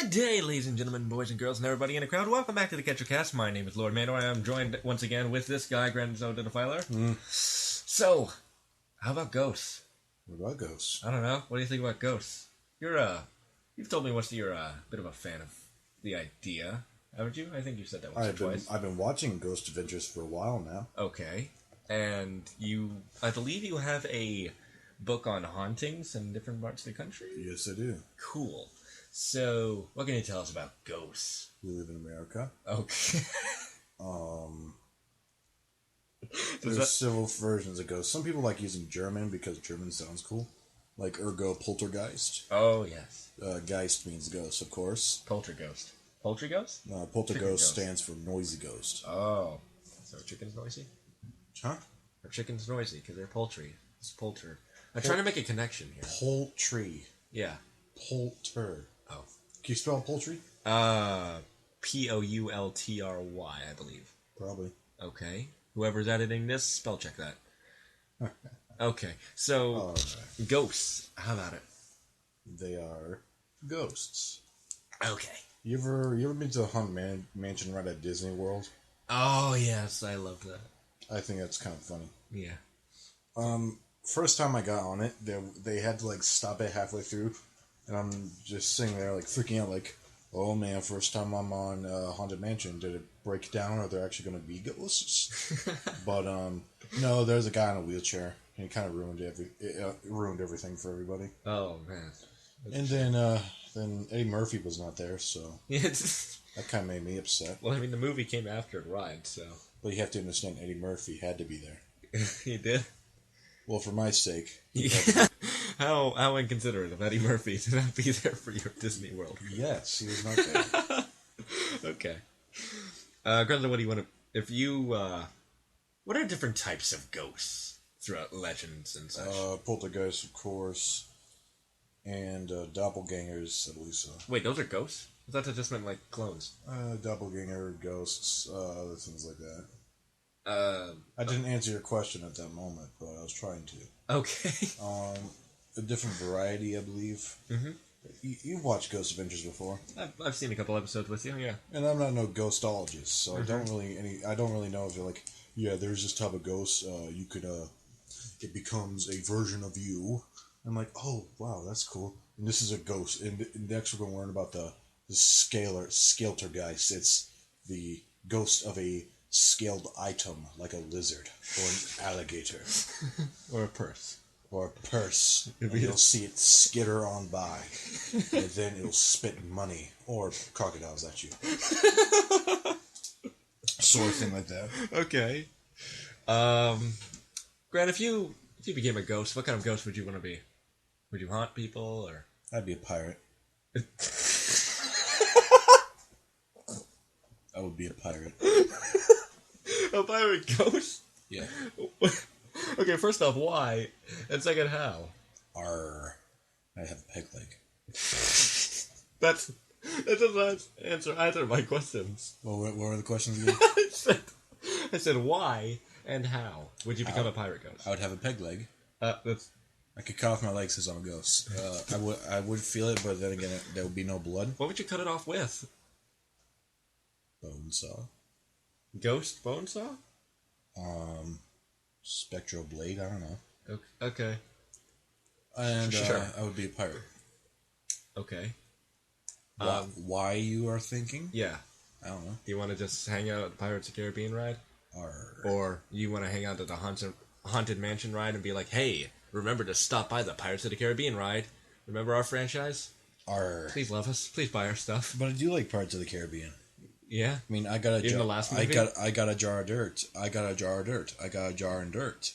Good day, ladies and gentlemen, boys and girls, and everybody in the crowd. Welcome back to the Ketchup. My name is Lord Mando. I am joined once again with this guy, Grenzo the Defiler. So, how about ghosts? What about ghosts? I don't know. What do you think about ghosts? You've told me once that you're a bit of a fan of the idea, haven't you? I think you said that once or twice. I've been watching Ghost Adventures for a while now. Okay. And I believe you have a book on hauntings in different parts of the country? Yes, I do. Cool. So, what can you tell us about ghosts? We live in America. Okay. There's several versions of ghosts. Some people like using German because German sounds cool. Like ergo poltergeist. Oh, yes. Geist means ghost, of course. Polterghost. Poultry ghost? Poltergeist stands for noisy ghost. Oh. So chicken's noisy? Huh? Or chicken's noisy because they're poultry. It's poulter. I'm trying to make a connection here. Poultry. Yeah. Polter. Oh. Can you spell poultry? Poultry, I believe. Probably. Okay. Whoever's editing this, spell check that. Okay. So, ghosts. How about it? They are ghosts. Okay. You ever been to a Haunted Mansion ride at Disney World? Oh, yes. I love that. I think that's kind of funny. Yeah. First time I got on it, they had to like stop it halfway through, and I'm just sitting there like freaking out, like, oh man, first time I'm on Haunted Mansion. Did it break down? Are there actually going to be ghosts? But no, there's a guy in a wheelchair, and it kind of ruined everything for everybody. Oh man. And then Eddie Murphy was not there, so that kind of made me upset. Well, I mean, the movie came after the ride, so. But you have to understand, Eddie Murphy had to be there. He did? Well, for my sake. How inconsiderate of Eddie Murphy to not be there for your Disney World. Yes, he was not there. Okay. Grenzo, what do you want to... what are different types of ghosts throughout legends and such? Poltergeist, of course. And doppelgangers, at least. Wait, those are ghosts? I thought that just meant, like, clones. Doppelganger, ghosts, other things like that. I didn't answer your question at that moment, but I was trying to. Okay. A different variety, I believe. Mm-hmm. You've watched Ghost Adventures before. I've seen a couple episodes with you, yeah. And I'm not no ghostologist, so I don't really know if you're like, yeah, there's this type of ghost. You could it becomes a version of you. I'm like, oh wow, that's cool. And this is a ghost. And next we're going to learn about the Skeltergeist. It's the ghost of a scaled item like a lizard or an alligator Or a purse. And you'll see it skitter on by, and then it'll spit money or crocodiles at you, sort of thing like that. Okay. Grant, if you became a ghost, what kind of ghost would you want to be? Would you haunt people, or? I'd be a pirate. I would be a pirate. A pirate ghost? Yeah. Okay, first off, why? And second, how? I have a peg leg. That doesn't answer either of my questions. Well, what were the questions again? I said why and how would you become a pirate ghost? I would have a peg leg. That's... I could cut off my legs as I'm a ghost. I would feel it, but then again, there would be no blood. What would you cut it off with? Bone saw. Ghost bone saw? Spectral blade. I don't know. Okay. And Sure. I would be a pirate. Okay. Why you are thinking? Yeah. I don't know. Do you want to just hang out at the Pirates of the Caribbean ride? Or you want to hang out at the Haunted Mansion ride and be like, hey, remember to stop by the Pirates of the Caribbean ride. Remember our franchise? Please love us. Please buy our stuff. But I do like Pirates of the Caribbean. Yeah? I mean, I got a jar. The last movie? I got a jar of dirt. I got a jar of dirt. I got a jar of dirt.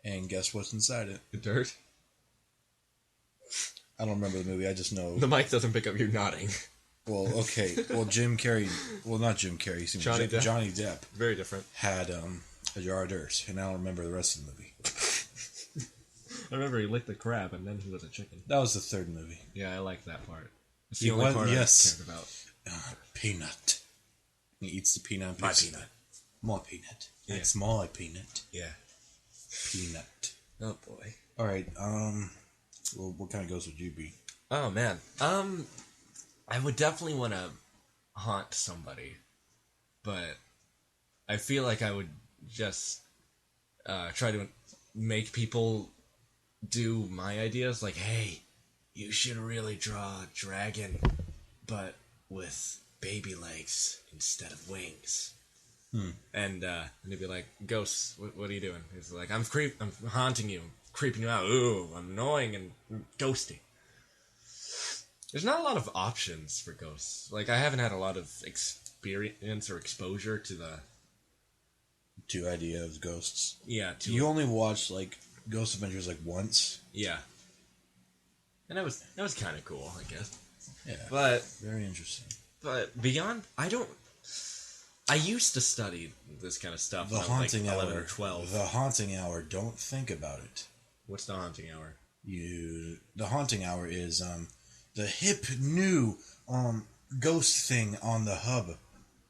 And guess what's inside it? The dirt? I don't remember the movie. I just know. The mic doesn't pick up you nodding. Well, okay. Well, Jim Carrey. Well, not Jim Carrey. Johnny Depp. Johnny Depp. Very different. Had a jar of dirt, and I don't remember the rest of the movie. I remember he licked the crab, and then he was a chicken. That was the third movie. Yeah, I like that part. It's the only part I cared about. Peanut. He eats the peanut. My peanut. My peanut. Yeah. It's my peanut. Yeah. Peanut. Oh boy. All right. Well, what kind of ghost would you be? Oh man. I I would definitely want to haunt somebody, but I feel like I would just try to make people do my ideas. Like, hey, you should really draw a dragon, but with baby legs instead of wings. And they'd be like, Ghost, what are you doing? He's like, I'm haunting you, I'm creeping you out. Ooh, I'm annoying and ghosting. There's not a lot of options for ghosts. Like, I haven't had a lot of experience or exposure to the idea of ghosts. Yeah, you only watched like Ghost Adventures like once. Yeah, and that was kind of cool, I guess. Yeah, but very interesting. But beyond, I used to study this kind of stuff. The haunting like hour, 11 or 12. The haunting hour. Don't think about it. What's the haunting hour? The haunting hour is the hip new ghost thing on the hub,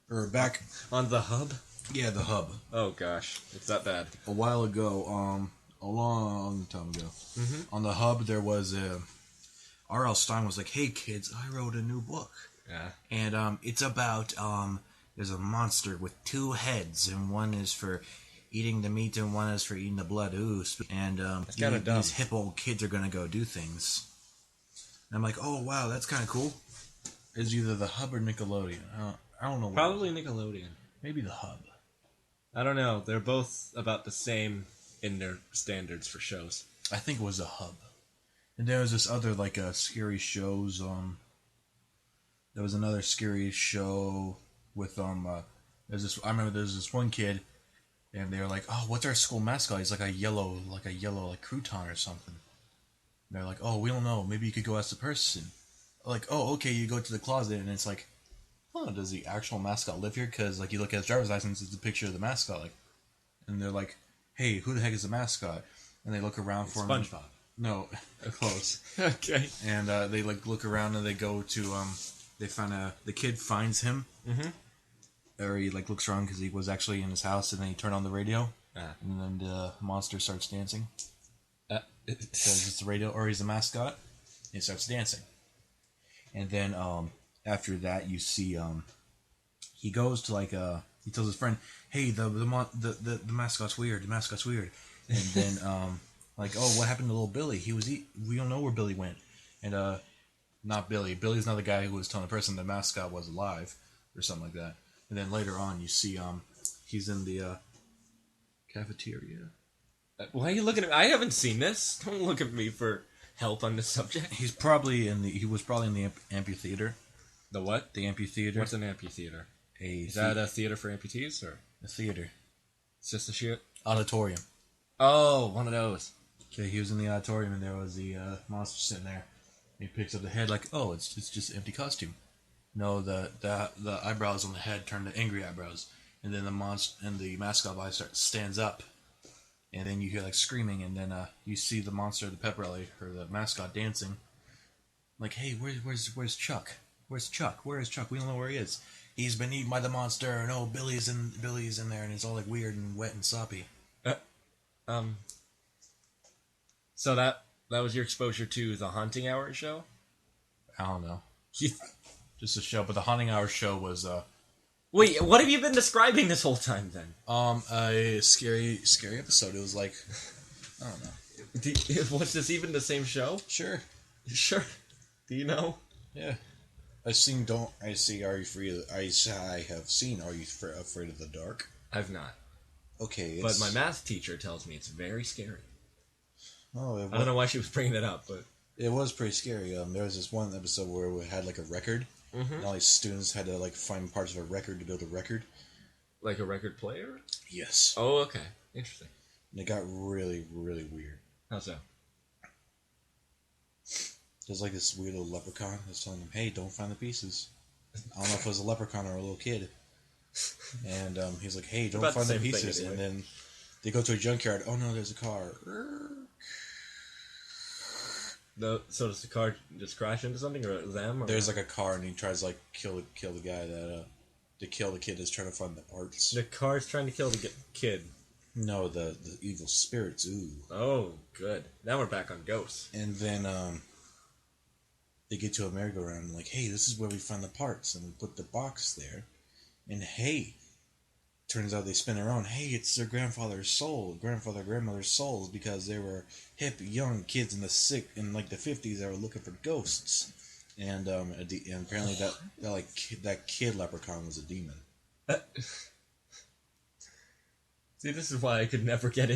or back on the hub. Yeah, the hub. Oh gosh, it's that bad. A while ago, a long time ago, on the hub there was R.L. Stein was like, "Hey kids, I wrote a new book." Yeah. And it's about there's a monster with 2 heads, and one is for eating the meat and one is for eating the blood. Ooh, and these hip old kids are gonna go do things. And I'm like, oh wow, that's kind of cool. It's either the hub or Nickelodeon. I don't know. Probably Nickelodeon. Maybe the hub. I don't know. They're both about the same in their standards for shows. I think it was a hub. And there was this other like scary shows. There was another scary show with there's this. I remember there's this one kid, and they were like, "Oh, what's our school mascot?" He's like a yellow crouton or something. And they're like, "Oh, we don't know. Maybe you could go ask the person." Like, "Oh, okay." You go to the closet, and it's like, "Oh, does the actual mascot live here?" Because like you look at his driver's license, it's a picture of the mascot. Like, and they're like, "Hey, who the heck is the mascot?" And they look around for him. SpongeBob. No, close. Okay. And they like look around and they go to they find the kid finds him. Mm-hmm. Or he like looks around because he was actually in his house, and then he turned on the radio, and then the monster starts dancing. Because it's the radio, or he's the mascot. And he starts dancing, and then after that you see he goes to like he tells his friend, "Hey, the mascot's weird. The mascot's weird," and then like, "Oh, what happened to little Billy? We don't know where Billy went," and not Billy. Billy's not the guy who was telling the person the mascot was alive, or something like that. And then later on, you see he's in the cafeteria. Why are you looking at me? I haven't seen this. Don't look at me for help on this subject. He was probably in the amphitheater. The what? The amphitheater. What's an amphitheater? Is that a theater for amputees, or a theater? It's just a shoot. Auditorium. Oh, one of those. Okay, he was in the auditorium, and there was the monster sitting there. He picks up the head like, oh, it's just an empty costume. No, the eyebrows on the head turn to angry eyebrows, and then the mascot guy stands up, and then you hear like screaming, and then you see the monster, the pep rally, or the mascot dancing. Like, hey, where's Chuck? Where's Chuck? Where is Chuck? We don't know where he is. He's been eaten by the monster, and oh, Billy's in there, and it's all like weird and wet and soppy. So that was your exposure to the Haunting Hour show? I don't know. Just a show, but the Haunting Hour show was Wait, what have you been describing this whole time then? A scary episode. It was like, I don't know. Was this even the same show? Sure. Sure. Do you know? Yeah. I have seen Are You Afraid of the Dark? I've not. Okay. But my math teacher tells me it's very scary. Oh, I don't know why she was bringing it up, but it was pretty scary. There was this one episode where we had like a record, and all these students had to like find parts of a record to build a record. Like a record player? Yes. Oh, okay. Interesting. And it got really, really weird. How so? There's like this weird little leprechaun that's telling them, "Hey, don't find the pieces." I don't know if it was a leprechaun or a little kid. And he's like, "Hey, don't find the pieces." Anyway. And then they go to a junkyard. Oh no, there's a car. So does the car just crash into something, or them? Or there's like a car, and he tries to like kill the guy to kill the kid that's trying to find the parts. The car's trying to kill the kid. No, the evil spirits. Ooh. Oh, good. Now we're back on ghosts. And then they get to a merry-go-round and like, hey, this is where we find the parts, and we put the box there, and hey, turns out they spin around. Hey, it's their grandmother's souls because they were hip young kids in the 50s that were looking for ghosts, and apparently that kid leprechaun was a demon. See, this is why I could never get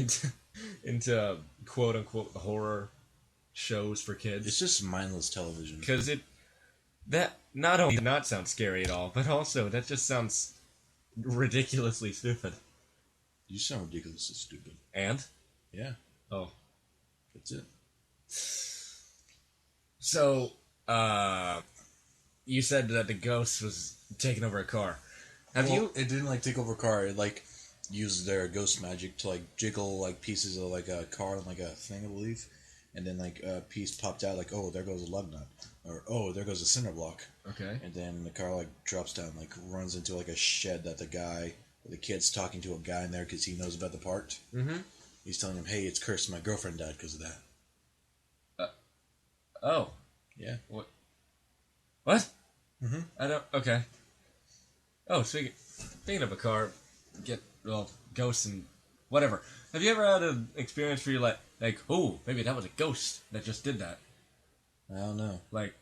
into quote unquote horror shows for kids. It's just mindless television. Because that not only did not sound scary at all, but also that just sounds ridiculously stupid. You sound ridiculously stupid. And? Yeah. Oh. That's it. So, you said that the ghost was taking over a car. It didn't take over a car. It used their ghost magic to jiggle pieces of a car and a thing, I believe. And then a piece popped out oh, there goes a lug nut, or oh, there goes a cinder block. Okay. And then the car drops down, runs into a shed that the kid's talking to a guy in there because he knows about the part. Mm-hmm. He's telling him, hey, it's cursed. My girlfriend died because of that. Oh. Yeah. What? Mm-hmm. I don't. Okay. Oh, speaking of a car, ghosts and whatever. Have you ever had an experience where you're oh, maybe that was a ghost that just did that? I don't know.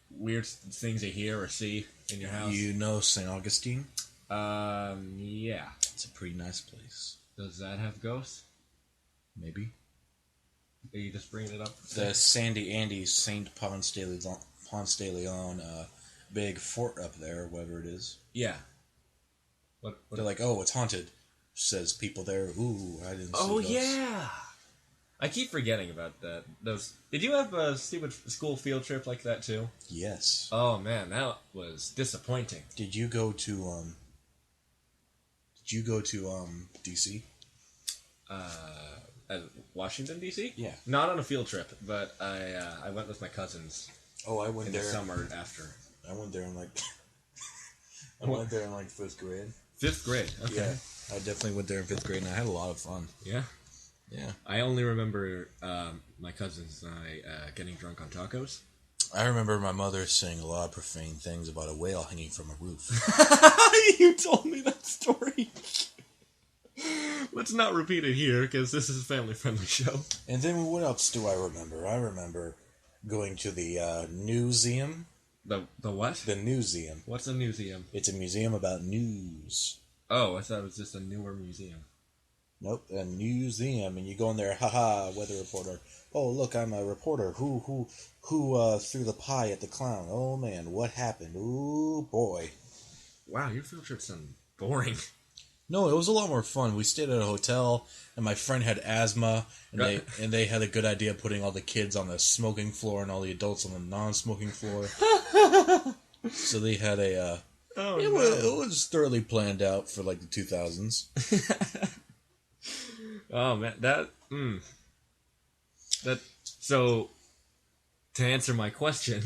Weird things you hear or see in your house. You know St. Augustine? Yeah. It's a pretty nice place. Does that have ghosts? Maybe. Are you just bringing it up? The Sandy Andes Saint Ponce de Leon, big fort up there, whatever it is. Yeah. What They're oh, it's haunted. Says people there. Ooh, I didn't see Oh, ghosts. yeah. I keep forgetting about that. Did you have a stupid school field trip like that too? Yes. Oh man, that was disappointing. Did you go to DC? Washington D.C.? Yeah. Not on a field trip, but I went with my cousins. Oh, I went in there the summer after. I went there in I went there in 5th grade. 5th grade. Okay. Yeah, I definitely went there in 5th grade, and I had a lot of fun. Yeah. Yeah. I only remember my cousins and I getting drunk on tacos. I remember my mother saying a lot of profane things about a whale hanging from a roof. You told me that story. Let's not repeat it here, because this is a family-friendly show. And then what else do I remember? I remember going to the newseum. The what? The newseum. What's a museum? It's a museum about news. Oh, I thought it was just a newer museum. Nope, a museum, and you go in there, haha, weather reporter. Oh, look, I'm a reporter. Who threw the pie at the clown? Oh man, what happened? Ooh boy. Wow, your field trips sound boring. No, it was a lot more fun. We stayed at a hotel, and my friend had asthma, and they had a good idea of putting all the kids on the smoking floor and all the adults on the non-smoking floor. So they had a. It was thoroughly planned out for the 2000s. Oh man, So, to answer my question,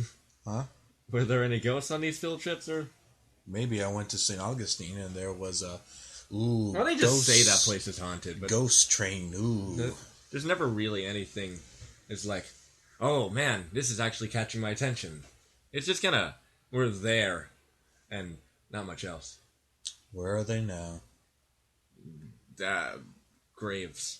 huh? Were there any ghosts on these field trips, or? Maybe I went to St. Augustine and there was a. Ooh, well, they just say that place is haunted, but ghost train. Ooh, there's never really anything. It's oh man, this is actually catching my attention. It's just we're there, and not much else. Where are they now? Graves.